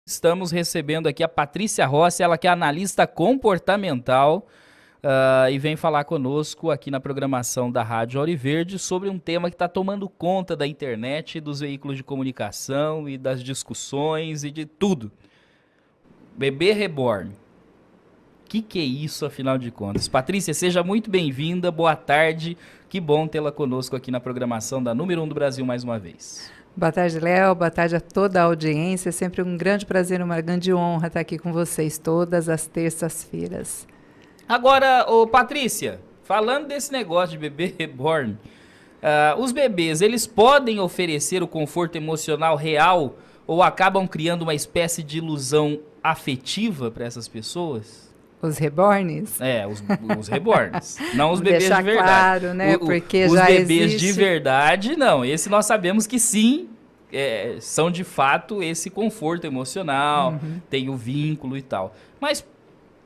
Estamos recebendo aqui a Patrícia Rossi, ela que é analista comportamental e vem falar conosco aqui na programação da Rádio Ouro Verde sobre um tema que está tomando conta da internet, dos veículos de comunicação e das discussões e de tudo. Bebê reborn. O que é isso, afinal de contas? Patrícia, seja muito bem-vinda, boa tarde. Que bom tê-la conosco aqui na programação da Número 1 do Brasil mais uma vez. Boa tarde, Léo. Boa tarde a toda a audiência. É sempre um grande prazer, uma grande honra estar aqui com vocês todas as terças-feiras. Agora, Patrícia, falando desse negócio de bebê reborn, os bebês, eles podem oferecer o conforto emocional real ou acabam criando uma espécie de ilusão afetiva para essas pessoas? Os reborns? Os reborns, não os bebês de verdade. Claro, né? Porque os já bebês existe... de verdade, não. Esse nós sabemos que sim, são de fato esse conforto emocional, tem o vínculo e tal. Mas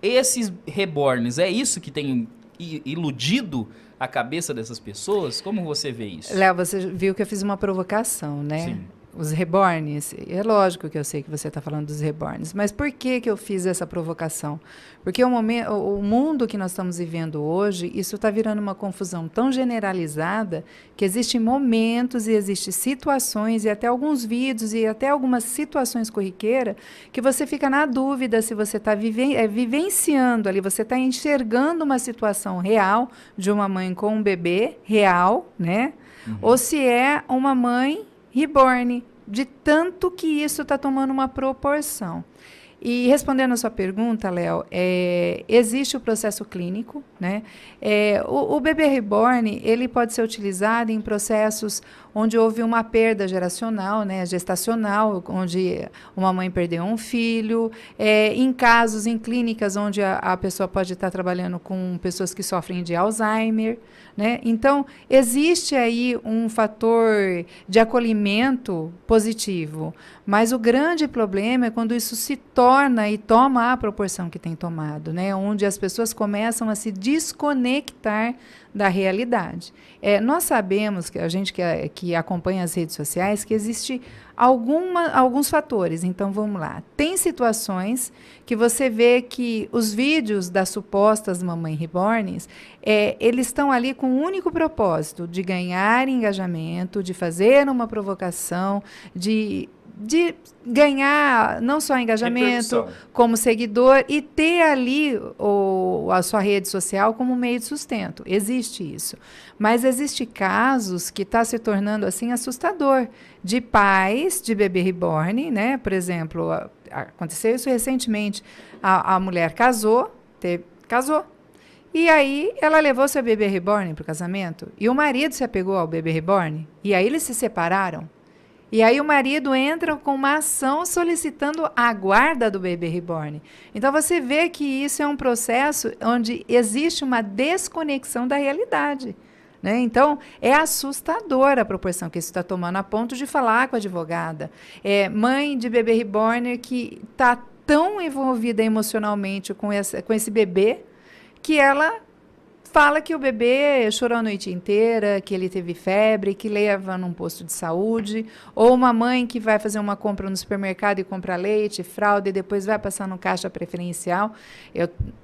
esses reborns, é isso que tem iludido a cabeça dessas pessoas? Como você vê isso? Léo, você viu que eu fiz uma provocação, né? Sim. Os reborns, é lógico que eu sei que você está falando dos reborns, mas por que eu fiz essa provocação? Porque o mundo que nós estamos vivendo hoje, isso está virando uma confusão tão generalizada que existem momentos e existem situações e até alguns vídeos e até algumas situações corriqueiras que você fica na dúvida se você está vivenciando ali, você está enxergando uma situação real de uma mãe com um bebê real, né? Ou se é uma mãe reborn, de tanto que isso está tomando uma proporção. E respondendo a sua pergunta, Léo, existe o processo clínico, né? O bebê reborn, ele pode ser utilizado em processos onde houve uma perda geracional, né, gestacional, onde uma mãe perdeu um filho, em casos, em clínicas onde a pessoa pode estar trabalhando com pessoas que sofrem de Alzheimer, né? Então, existe aí um fator de acolhimento positivo, mas o grande problema é quando isso se torna e toma a proporção que tem tomado, né? Onde as pessoas começam a se desconectar da realidade. Nós sabemos, que a gente que acompanha as redes sociais, que existe alguns fatores. Então, vamos lá. Tem situações que você vê que os vídeos das supostas mamães reborns, eles estão ali com um único propósito, de ganhar engajamento, de fazer uma provocação, de ganhar não só engajamento, como seguidor, e ter ali a sua rede social como meio de sustento. Existe isso. Mas existe casos que está se tornando assim assustador, de pais de bebê reborn, né? Por exemplo, aconteceu isso recentemente. A mulher casou, e aí ela levou seu bebê reborn para o casamento, e o marido se apegou ao bebê reborn, e aí eles se separaram. E aí o marido entra com uma ação solicitando a guarda do bebê reborn. Então, você vê que isso é um processo onde existe uma desconexão da realidade, né? Então, é assustadora a proporção que isso está tomando, a ponto de falar com a advogada. Mãe de bebê reborn que está tão envolvida emocionalmente com esse bebê que ela fala que o bebê chorou a noite inteira, que ele teve febre, que leva num posto de saúde, ou uma mãe que vai fazer uma compra no supermercado e compra leite, fralda, e depois vai passar no caixa preferencial.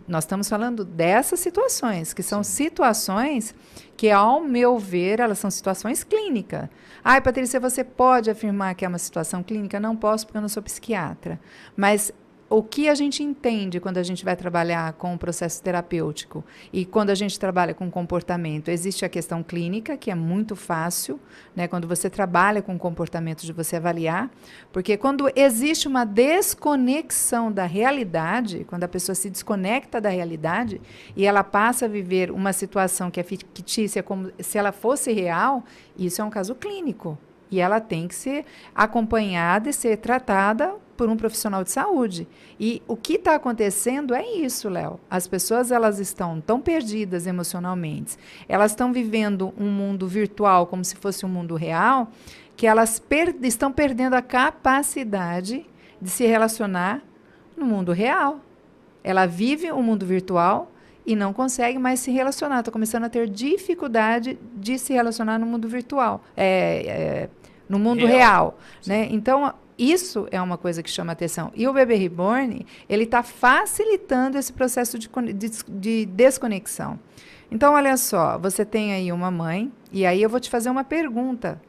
Nós estamos falando dessas situações, que são situações que, ao meu ver, elas são situações clínicas. Ai, Patrícia, você pode afirmar que é uma situação clínica? Não posso, porque eu não sou psiquiatra. Mas o que a gente entende quando a gente vai trabalhar com o processo terapêutico e quando a gente trabalha com comportamento? Existe a questão clínica, que é muito fácil, né, quando você trabalha com comportamento, de você avaliar, porque quando existe uma desconexão da realidade, quando a pessoa se desconecta da realidade e ela passa a viver uma situação que é fictícia, como se ela fosse real, isso é um caso clínico. E ela tem que ser acompanhada e ser tratada por um profissional de saúde. E o que está acontecendo é isso, Léo. As pessoas, elas estão tão perdidas emocionalmente, elas estão vivendo um mundo virtual como se fosse um mundo real, que elas estão perdendo a capacidade de se relacionar no mundo real. Ela vive um mundo virtual e não consegue mais se relacionar. Está começando a ter dificuldade de se relacionar no mundo virtual, no mundo real, né? Então, isso é uma coisa que chama atenção. E o bebê reborn, ele está facilitando esse processo de desconexão. Então, olha só, você tem aí uma mãe, e aí eu vou te fazer uma pergunta.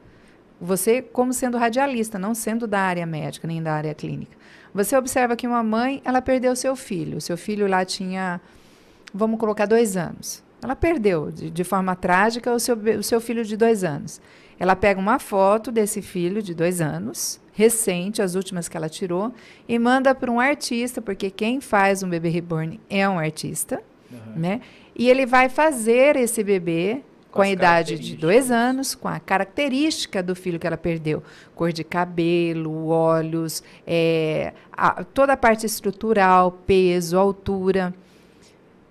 Você, como sendo radialista, não sendo da área médica, nem da área clínica. Você observa que uma mãe, ela perdeu seu filho. O seu filho lá tinha, vamos colocar, 2 anos. Ela perdeu, de forma trágica, o seu filho de 2 anos. Ela pega uma foto desse filho de 2 anos, recente, as últimas que ela tirou, e manda para um artista, porque quem faz um bebê reborn é um artista, né? E ele vai fazer esse bebê com a idade de 2 anos, com a característica do filho que ela perdeu. Cor de cabelo, olhos, toda a parte estrutural, peso, altura.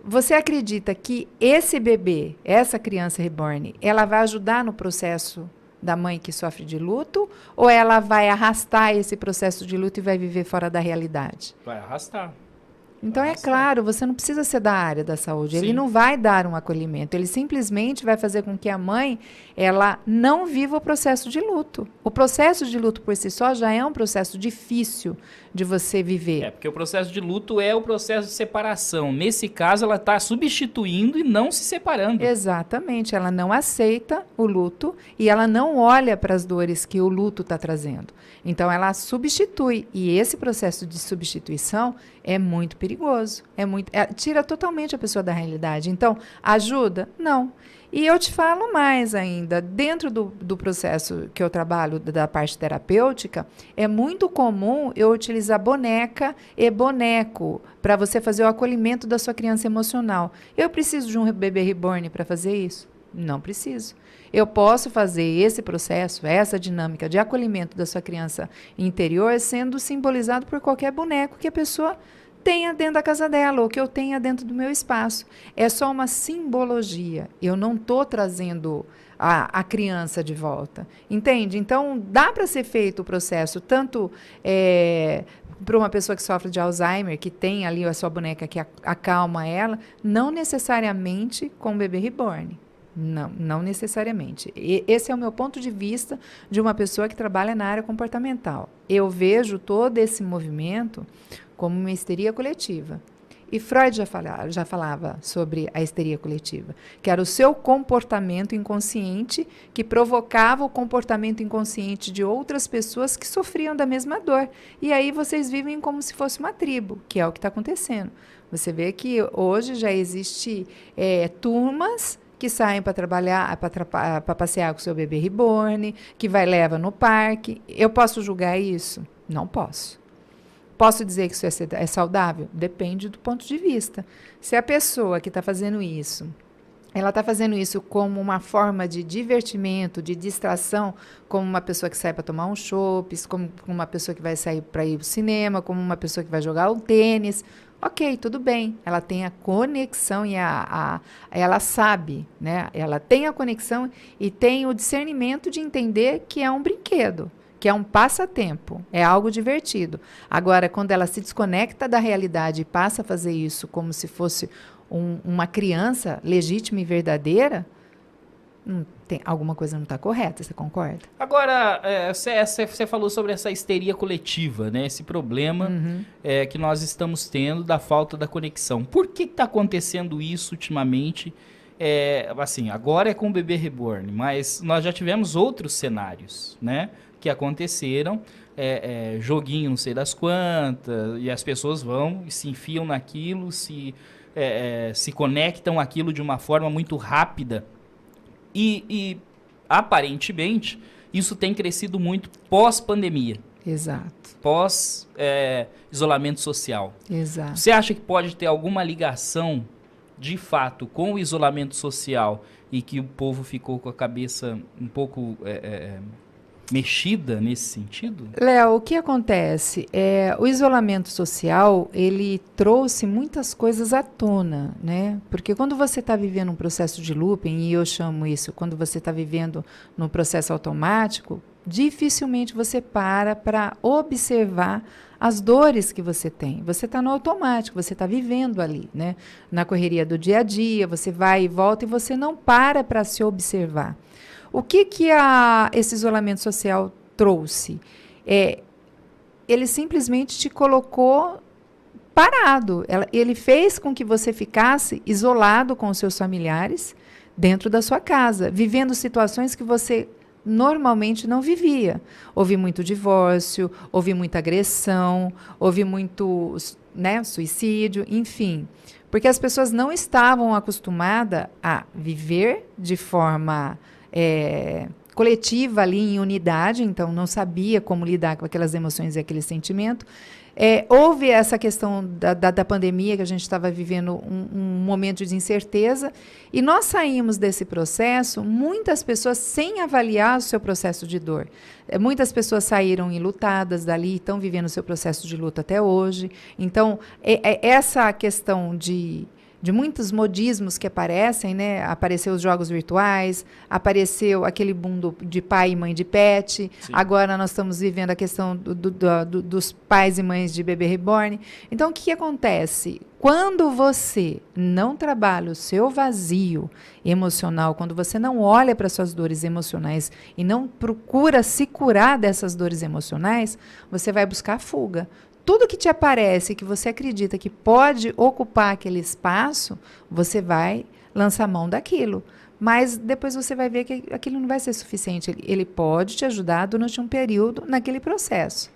Você acredita que esse bebê, essa criança reborn, ela vai ajudar no processo da mãe que sofre de luto? Ou ela vai arrastar esse processo de luto e vai viver fora da realidade? Vai arrastar. Então, é claro, você não precisa ser da área da saúde. Sim. Ele não vai dar um acolhimento. Ele simplesmente vai fazer com que a mãe, ela não viva o processo de luto. O processo de luto por si só já é um processo difícil de você viver. Porque o processo de luto é o processo de separação. Nesse caso, ela está substituindo e não se separando. Exatamente. Ela não aceita o luto e ela não olha para as dores que o luto está trazendo. Então, ela substitui. E esse processo de substituição é muito perigoso. Tira totalmente a pessoa da realidade. Então, ajuda? Não. E eu te falo mais ainda. Dentro do processo que eu trabalho, da parte terapêutica, é muito comum eu utilizar boneca e boneco para você fazer o acolhimento da sua criança emocional. Eu preciso de um bebê reborn para fazer isso? Não preciso. Eu posso fazer esse processo, essa dinâmica de acolhimento da sua criança interior sendo simbolizado por qualquer boneco que a pessoa tenha dentro da casa dela ou que eu tenha dentro do meu espaço. É só uma simbologia. Eu não estou trazendo a criança de volta. Entende? Então, dá para ser feito o processo tanto para uma pessoa que sofre de Alzheimer, que tem ali a sua boneca que acalma ela, não necessariamente com o bebê reborn. Não necessariamente. Esse é o meu ponto de vista de uma pessoa que trabalha na área comportamental. Eu vejo todo esse movimento como uma histeria coletiva. E Freud já falava sobre a histeria coletiva, que era o seu comportamento inconsciente que provocava o comportamento inconsciente de outras pessoas que sofriam da mesma dor. E aí vocês vivem como se fosse uma tribo, que é o que está acontecendo. Você vê que hoje já existe turmas que saem para trabalhar, para passear com o seu bebê reborn, que leva no parque. Eu posso julgar isso? Não posso. Posso dizer que isso é saudável? Depende do ponto de vista. Se a pessoa que está fazendo isso, ela está fazendo isso como uma forma de divertimento, de distração, como uma pessoa que sai para tomar um chopp, como uma pessoa que vai sair para ir ao cinema, como uma pessoa que vai jogar o tênis, ok, tudo bem. Ela tem a conexão e ela sabe, né? Ela tem a conexão e tem o discernimento de entender que é um brinquedo, que é um passatempo, é algo divertido. Agora, quando ela se desconecta da realidade e passa a fazer isso como se fosse uma criança legítima e verdadeira, alguma coisa não está correta, você concorda? Agora, você falou sobre essa histeria coletiva, né? Esse problema que nós estamos tendo da falta da conexão. Por que está acontecendo isso ultimamente? Assim, agora é com o bebê reborn, mas nós já tivemos outros cenários, né? Que aconteceram, joguinho não sei das quantas, e as pessoas vão e se enfiam naquilo, se conectam aquilo de uma forma muito rápida. E aparentemente, isso tem crescido muito pós-pandemia. Exato. Pós-isolamento social. Exato. Você acha que pode ter alguma ligação, de fato, com o isolamento social e que o povo ficou com a cabeça um pouco mexida nesse sentido? Léo, o que acontece? O isolamento social, ele trouxe muitas coisas à tona, né? Porque quando você está vivendo um processo de looping, e eu chamo isso, quando você está vivendo num processo automático, dificilmente você para observar as dores que você tem. Você está no automático, você está vivendo ali, né? Na correria do dia a dia, você vai e volta e você não para se observar. O que esse isolamento social trouxe? ele simplesmente te colocou parado. Ele fez com que você ficasse isolado com os seus familiares dentro da sua casa, vivendo situações que você normalmente não vivia. Houve muito divórcio, houve muita agressão, houve muito, né, suicídio, enfim. Porque as pessoas não estavam acostumadas a viver de forma coletiva ali em unidade, então não sabia como lidar com aquelas emoções e aquele sentimento. Houve essa questão da pandemia, que a gente estava vivendo um momento de incerteza, e nós saímos desse processo, muitas pessoas sem avaliar o seu processo de dor. Muitas pessoas saíram enlutadas dali, estão vivendo o seu processo de luto até hoje. Então, essa questão de muitos modismos que aparecem, né? Apareceu os jogos virtuais, apareceu aquele boom de pai e mãe de pet. Sim. Agora nós estamos vivendo a questão dos pais e mães de bebê reborn. Então, o que acontece? Quando você não trabalha o seu vazio emocional, quando você não olha para suas dores emocionais e não procura se curar dessas dores emocionais, você vai buscar fuga. Tudo que te aparece, que você acredita que pode ocupar aquele espaço, você vai lançar mão daquilo. Mas depois você vai ver que aquilo não vai ser suficiente. Ele pode te ajudar durante um período naquele processo,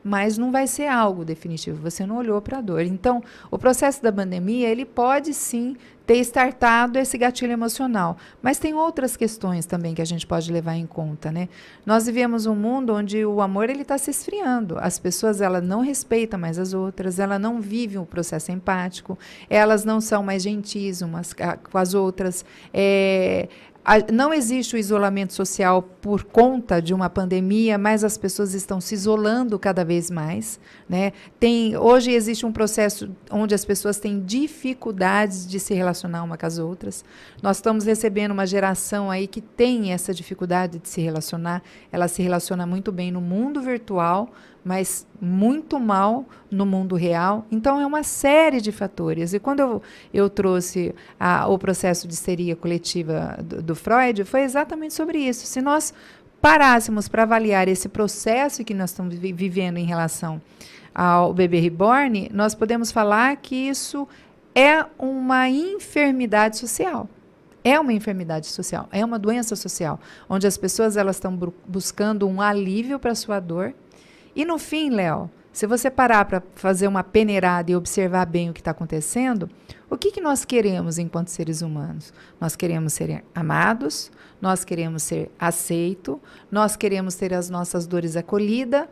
mas não vai ser algo definitivo. Você não olhou para a dor. Então, o processo da pandemia, ele pode sim ter startado esse gatilho emocional. Mas tem outras questões também que a gente pode levar em conta, né? Nós vivemos um mundo onde o amor está se esfriando. As pessoas elas não respeitam mais as outras, elas não vivem o processo empático, elas não são mais gentis umas com as outras. Não existe o isolamento social por conta de uma pandemia, mas as pessoas estão se isolando cada vez mais, né? Hoje existe um processo onde as pessoas têm dificuldades de se relacionar uma com as outras. Nós estamos recebendo uma geração aí que tem essa dificuldade de se relacionar. Ela se relaciona muito bem no mundo virtual, mas muito mal no mundo real. Então, é uma série de fatores. E quando eu trouxe o processo de histeria coletiva do Freud, foi exatamente sobre isso. Se nós parássemos para avaliar esse processo que nós estamos vivendo em relação ao bebê reborn, nós podemos falar que isso é uma enfermidade social. É uma enfermidade social, é uma doença social, onde as pessoas elas estão buscando um alívio para a sua dor. E no fim, Léo, se você parar para fazer uma peneirada e observar bem o que está acontecendo, o que nós queremos enquanto seres humanos? Nós queremos ser amados, nós queremos ser aceitos, nós queremos ter as nossas dores acolhidas,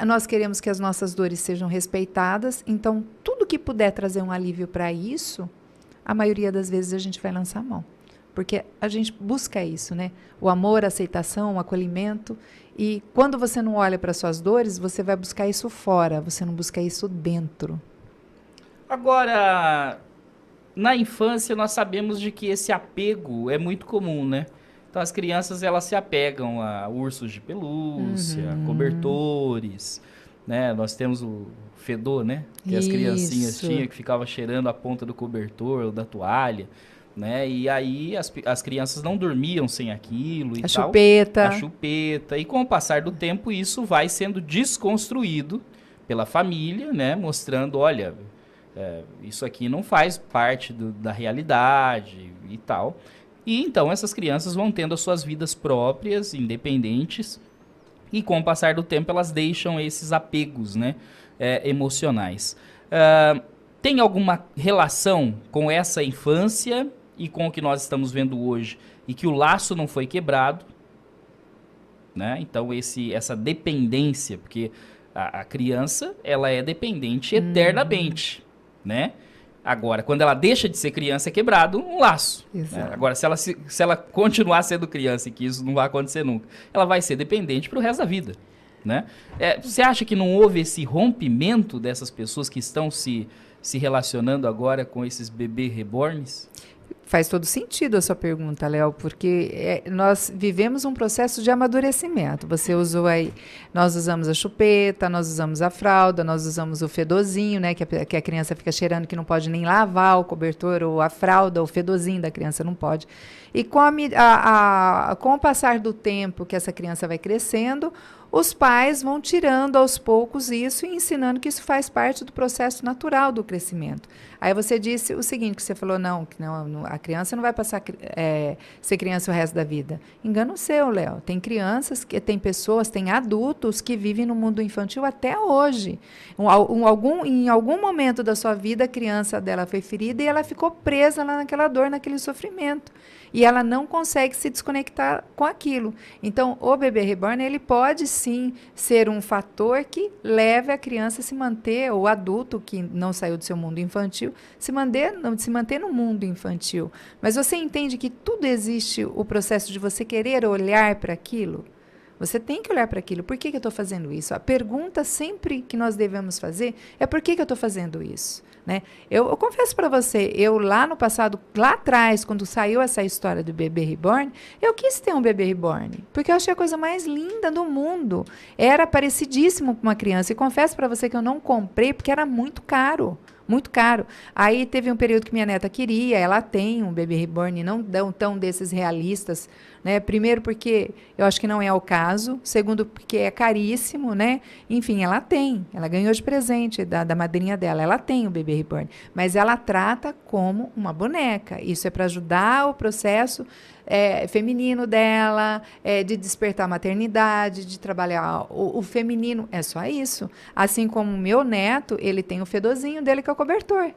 nós queremos que as nossas dores sejam respeitadas. Então, tudo que puder trazer um alívio para isso, a maioria das vezes a gente vai lançar a mão. Porque a gente busca isso, né? O amor, a aceitação, o acolhimento. E quando você não olha para suas dores, você vai buscar isso fora, você não busca isso dentro. Agora, na infância nós sabemos de que esse apego é muito comum, né? Então as crianças elas se apegam a ursos de pelúcia, cobertores, né? Nós temos o fedor, né? Que as criancinhas tinham, que ficava cheirando a ponta do cobertor ou da toalha. Né? E aí as crianças não dormiam sem aquilo e tal. A chupeta. E com o passar do tempo isso vai sendo desconstruído pela família, né? Mostrando, olha, isso aqui não faz parte da realidade e tal. E então essas crianças vão tendo as suas vidas próprias, independentes, e com o passar do tempo elas deixam esses apegos, né? Emocionais. Tem alguma relação com essa infância e com o que nós estamos vendo hoje, e que o laço não foi quebrado, né? Então essa dependência, porque a criança ela é dependente eternamente, né? Agora, quando ela deixa de ser criança, é quebrado um laço. Né? Agora, se ela continuar sendo criança, e que isso não vai acontecer nunca, ela vai ser dependente para o resto da vida, né? Você acha que não houve esse rompimento dessas pessoas que estão se relacionando agora com esses bebês reborns? Faz todo sentido a sua pergunta, Léo, porque nós vivemos um processo de amadurecimento. Você usou aí, nós usamos a chupeta, nós usamos a fralda, nós usamos o fedorzinho, né, que a criança fica cheirando, que não pode nem lavar o cobertor ou a fralda, o fedorzinho da criança não pode. E com o passar do tempo que essa criança vai crescendo, os pais vão tirando aos poucos isso e ensinando que isso faz parte do processo natural do crescimento. Aí você disse o seguinte, que você falou, não, a criança não vai passar ser criança o resto da vida. Engano seu, Léo. Tem crianças, tem pessoas, tem adultos que vivem no mundo infantil até hoje. Em algum momento da sua vida, a criança dela foi ferida e ela ficou presa lá naquela dor, naquele sofrimento. E ela não consegue se desconectar com aquilo. Então, o bebê reborn, ele pode sim ser um fator que leve a criança a se manter, ou o adulto que não saiu do seu mundo infantil, se manter no mundo infantil. Mas você entende que tudo existe o processo de você querer olhar para aquilo? Você tem que olhar para aquilo. Por que eu estou fazendo isso? A pergunta sempre que nós devemos fazer é por que eu estou fazendo isso? Né? Eu confesso para você, eu lá no passado, lá atrás, quando saiu essa história do bebê reborn, eu quis ter um bebê reborn, porque eu achei a coisa mais linda do mundo. Era parecidíssimo com uma criança. E confesso para você que eu não comprei porque era muito caro. Muito caro. Aí teve um período que minha neta queria, ela tem um bebê reborn, não dão tão desses realistas, né? Primeiro porque eu acho que não é o caso, segundo porque é caríssimo, né? Enfim, ela ganhou de presente da madrinha dela, ela tem o bebê reborn, mas ela trata como uma boneca. Isso é para ajudar o processo feminino dela, de despertar a maternidade, de trabalhar o feminino, é só isso. Assim como o meu neto, ele tem o fedozinho dele que é o cobertor.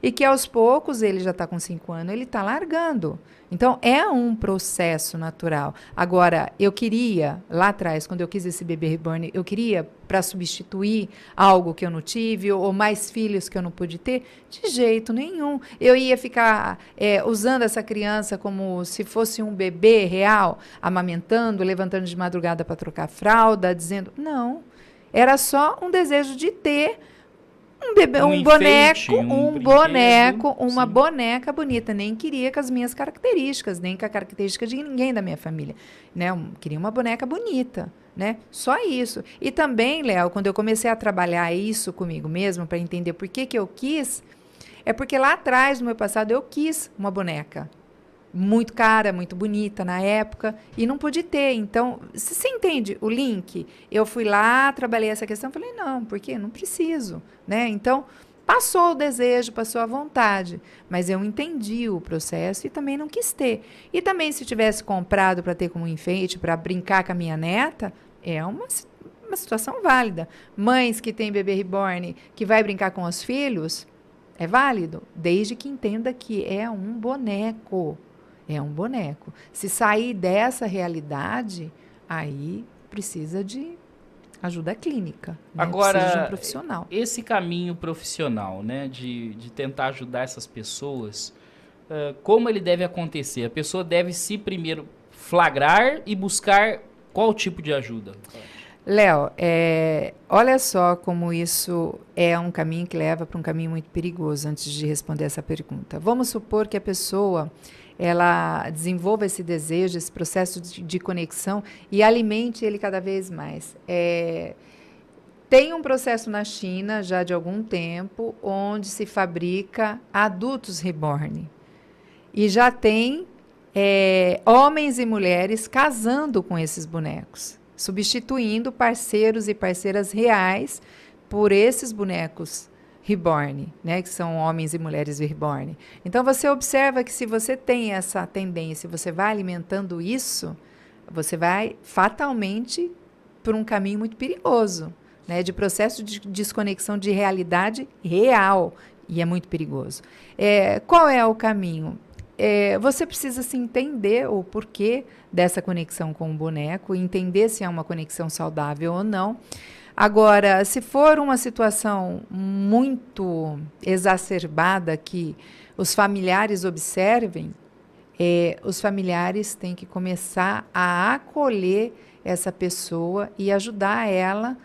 E que aos poucos, ele já está com 5 anos, ele está largando. Então, é um processo natural. Agora, eu queria, lá atrás, quando eu quis esse bebê reborn, eu queria para substituir algo que eu não tive, ou mais filhos que eu não pude ter, de jeito nenhum. Eu ia ficar usando essa criança como se fosse um bebê real, amamentando, levantando de madrugada para trocar fralda, dizendo, não. Era só um desejo de ter um bebê, um boneco, uma boneca bonita. Nem queria com as minhas características, nem com a característica de ninguém da minha família. Né? Queria uma boneca bonita. Né? Só isso. E também, Léo, quando eu comecei a trabalhar isso comigo mesmo, para entender por que eu quis, é porque lá atrás, no meu passado, eu quis uma boneca. Muito cara, muito bonita na época, e não pude ter. Então, você entende o link? Eu fui lá, trabalhei essa questão, falei, não, por quê? Não preciso, né? Então, passou o desejo, passou a vontade, mas eu entendi o processo e também não quis ter. E também, se tivesse comprado para ter como enfeite, para brincar com a minha neta, é uma situação válida. Mães que têm bebê reborn, que vai brincar com os filhos, é válido, desde que entenda que é um boneco. É um boneco. Se sair dessa realidade, aí precisa de ajuda clínica. Né? Agora, precisa de um profissional. Esse caminho profissional, né, de tentar ajudar essas pessoas, como ele deve acontecer? A pessoa deve se primeiro flagrar e buscar qual tipo de ajuda? Léo, olha só como isso é um caminho que leva para um caminho muito perigoso antes de responder essa pergunta. Vamos supor que a pessoa ela desenvolva esse desejo, esse processo de conexão e alimente ele cada vez mais. Tem um processo na China, já de algum tempo, onde se fabrica adultos reborn. E já tem homens e mulheres casando com esses bonecos, substituindo parceiros e parceiras reais por esses bonecos reborn, né, que são homens e mulheres reborn. Então, você observa que se você tem essa tendência, você vai alimentando isso, você vai fatalmente por um caminho muito perigoso, né, de processo de desconexão de realidade real, e é muito perigoso. Qual é o caminho? Você precisa se entender o porquê dessa conexão com o boneco, entender se é uma conexão saudável ou não. Agora, se for uma situação muito exacerbada que os familiares observem, os familiares têm que começar a acolher essa pessoa e ajudar ela,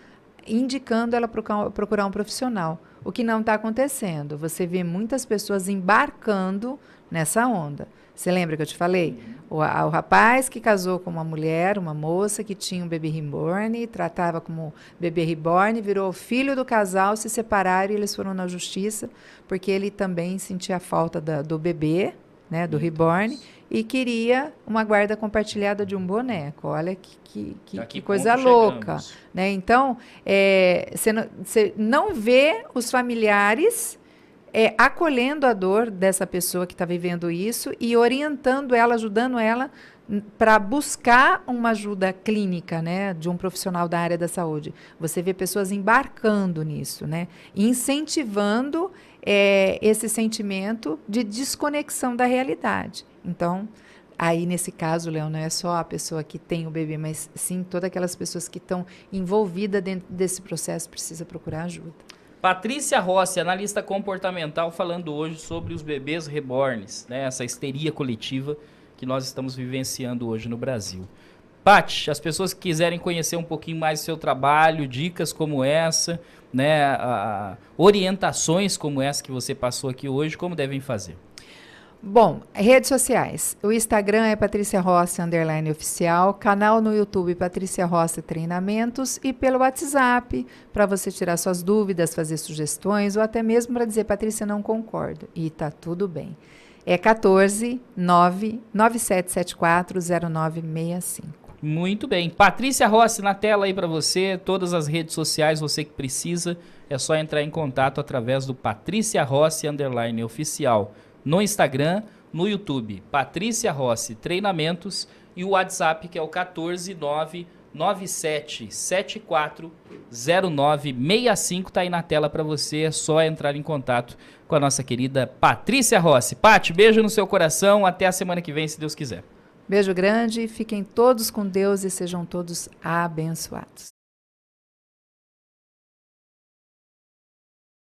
indicando ela procurar um profissional. O que não está acontecendo? Você vê muitas pessoas embarcando nessa onda. Você lembra que eu te falei? O rapaz que casou com uma mulher, uma moça que tinha um bebê reborn, tratava como bebê reborn, virou filho do casal, se separaram e eles foram na justiça, porque ele também sentia falta do bebê, né, do Reborn, e queria uma guarda compartilhada de um boneco. Olha que coisa louca. Né? Então, você não vê os familiares acolhendo a dor dessa pessoa que está vivendo isso e orientando ela, ajudando ela para buscar uma ajuda clínica, né, de um profissional da área da saúde. Você vê pessoas embarcando nisso, né, incentivando esse sentimento de desconexão da realidade. Então, aí nesse caso, Léo, não é só a pessoa que tem o bebê, mas sim todas aquelas pessoas que estão envolvidas dentro desse processo precisa procurar ajuda. Patrícia Rossi, analista comportamental, falando hoje sobre os bebês reborns, né, essa histeria coletiva que nós estamos vivenciando hoje no Brasil. Paty, as pessoas que quiserem conhecer um pouquinho mais do seu trabalho, dicas como essa, né, orientações como essa que você passou aqui hoje, como devem fazer? Bom, redes sociais. O Instagram é Patrícia Rossi _oficial, canal no YouTube Patrícia Rossi Treinamentos e pelo WhatsApp para você tirar suas dúvidas, fazer sugestões ou até mesmo para dizer, Patrícia, não concordo. E tá tudo bem. É 14 99774 0965. Muito bem. Patrícia Rossi na tela aí para você, todas as redes sociais, você que precisa, é só entrar em contato através do Patrícia Rossi _oficial. No Instagram, no YouTube, Patrícia Rossi Treinamentos e o WhatsApp que é o 14997740965, tá aí na tela para você, é só entrar em contato com a nossa querida Patrícia Rossi. Paty, beijo no seu coração, até a semana que vem, se Deus quiser. Beijo grande, fiquem todos com Deus e sejam todos abençoados.